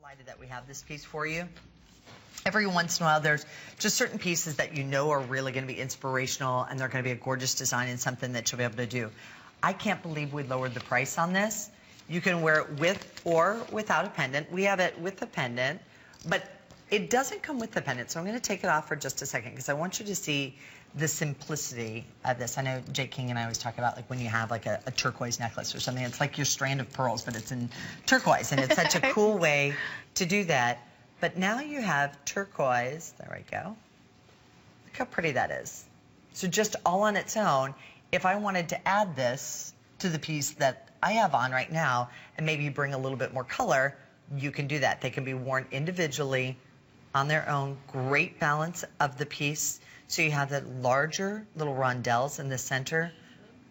delighted that we have this piece for you. Every once in a while, there's just certain pieces that you know are really going to be inspirational, and they're going to be a gorgeous design and something that you'll be able to do. I can't believe we lowered the price on this. You can wear it with or without a pendant. We have it with a pendant, but it doesn't come with the pendant, so I'm going to take it off for just a second because I want you to see the simplicity of this. I know Jake King and I always talk about like when you have like a turquoise necklace or something. It's like your strand of pearls, but it's in turquoise, and it's such a cool way to do that. But now you have turquoise. There we go. Look how pretty that is. So just all on its own, if I wanted to add this to the piece that I have on right now and maybe bring a little bit more color, you can do that. They can be worn individually on their own. Great balance of the piece. So you have that larger little rondelles in the center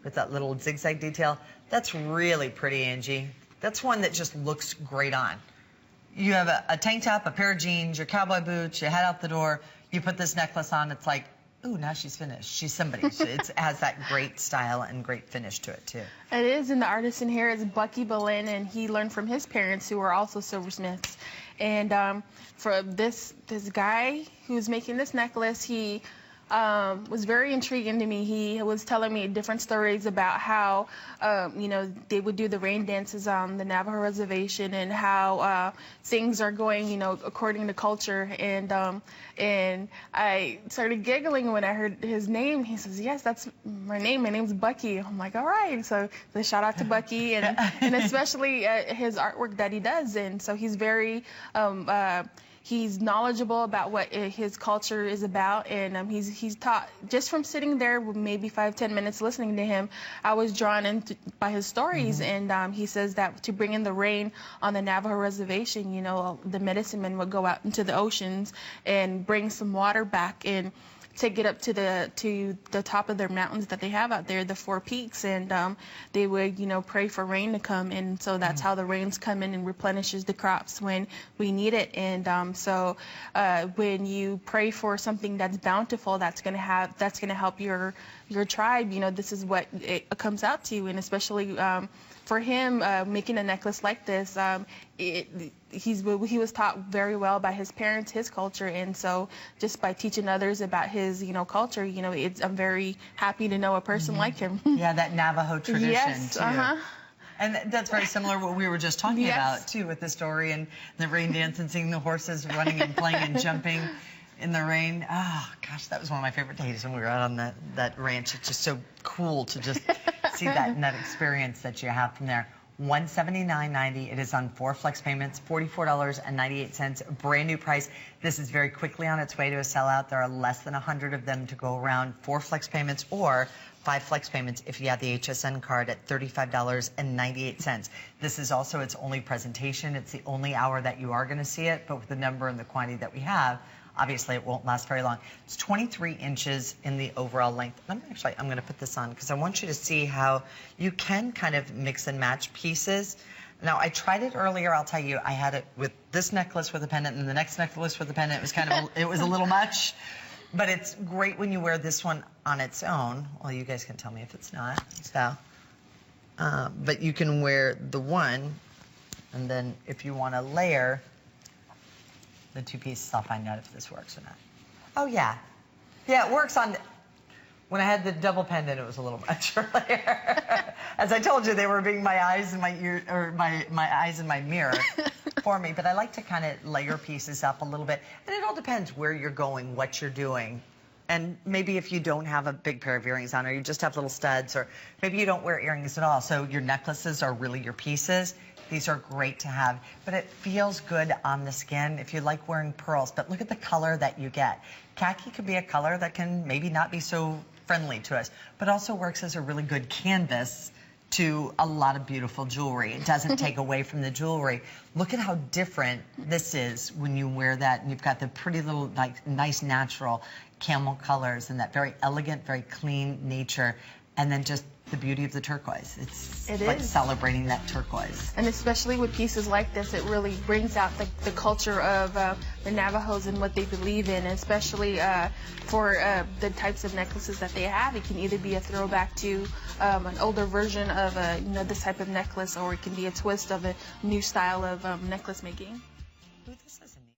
with that little zigzag detail. That's really pretty, Angie. That's one that just looks great on. You have a tank top, a pair of jeans, your cowboy boots, you head out the door, you put this necklace on, it's like, ooh, now she's finished. She's somebody. So it has that great style and great finish to it, too. It is, and the artist in here is Bucky, and he learned from his parents, who were also silversmiths. And for this guy who's making this necklace, he was very intriguing to me. He was telling me different stories about how, you know, they would do the rain dances on the Navajo reservation and how things are going, you know, according to culture. And I started giggling when I heard his name. He says, yes, that's my name. My name's Bucky. I'm like, all right. So the shout out to Bucky and especially his artwork that he does. And so he's very, he's knowledgeable about what his culture is about, and he's taught just from sitting there with maybe 5-10 minutes listening to him. I was drawn in by his stories, and he says that to bring in the rain on the Navajo reservation, you know, the medicine men would go out into the oceans and bring some water back and take it up to the top of their mountains that they have out there, the 4 peaks, and they would, you know, pray for rain to come, and so that's how the rains come in and replenishes the crops when we need it. And so when you pray for something that's bountiful, that's gonna help your tribe, you know, this is what it comes out to. And especially for him, making a necklace like this, he was taught very well by his parents, his culture, and so just by teaching others about his, you know, culture, you know, I'm very happy to know a person like him. Yeah, that Navajo tradition, yes, too. And that's very similar to what we were just talking about, too, with the story and the rain dance and seeing the horses running and playing and jumping in the rain. Oh, gosh, that was one of my favorite days when we were out on that ranch. It's just so cool to just see that experience that you have from there. $179.90. It is on 4 flex payments, $44.98, brand new price. This is very quickly on its way to a sellout. There are less than 100 of them to go around. 4 flex payments or 5 flex payments if you have the HSN card at $35.98. This is also its only presentation. It's the only hour that you are going to see it, but with the number and the quantity that we have, obviously, it won't last very long. It's 23 inches in the overall length. I'm going to put this on because I want you to see how you can kind of mix and match pieces. Now, I tried it earlier. I'll tell you, I had it with this necklace with a pendant and the next necklace with a pendant. It was kind of, it was a little much, but it's great when you wear this one on its own. Well, you guys can tell me if it's not. So, but you can wear the one, and then if you want to layer the 2 pieces, I'll find out if this works or not. Oh, yeah. Yeah, it works on... When I had the double pendant, it was a little much earlier. As I told you, they were being my eyes and my ear, or my eyes in my mirror for me. But I like to kind of layer pieces up a little bit. And it all depends where you're going, what you're doing. And maybe if you don't have a big pair of earrings on, or you just have little studs, or maybe you don't wear earrings at all. So your necklaces are really your pieces. These are great to have, but it feels good on the skin if you like wearing pearls. But look at the color that you get. Khaki could be a color that can maybe not be so friendly to us, but also works as a really good canvas to a lot of beautiful jewelry. It doesn't take away from the jewelry. Look at how different this is when you wear that, and you've got the pretty little, like, nice natural camel colors and that very elegant, very clean nature, and then just the beauty of the turquoise. It's like celebrating that turquoise. And especially with pieces like this, it really brings out the culture of the Navajos and what they believe in, especially for the types of necklaces that they have. It can either be a throwback to an older version of you know, this type of necklace, or it can be a twist of a new style of necklace making. Ooh, this is a neat.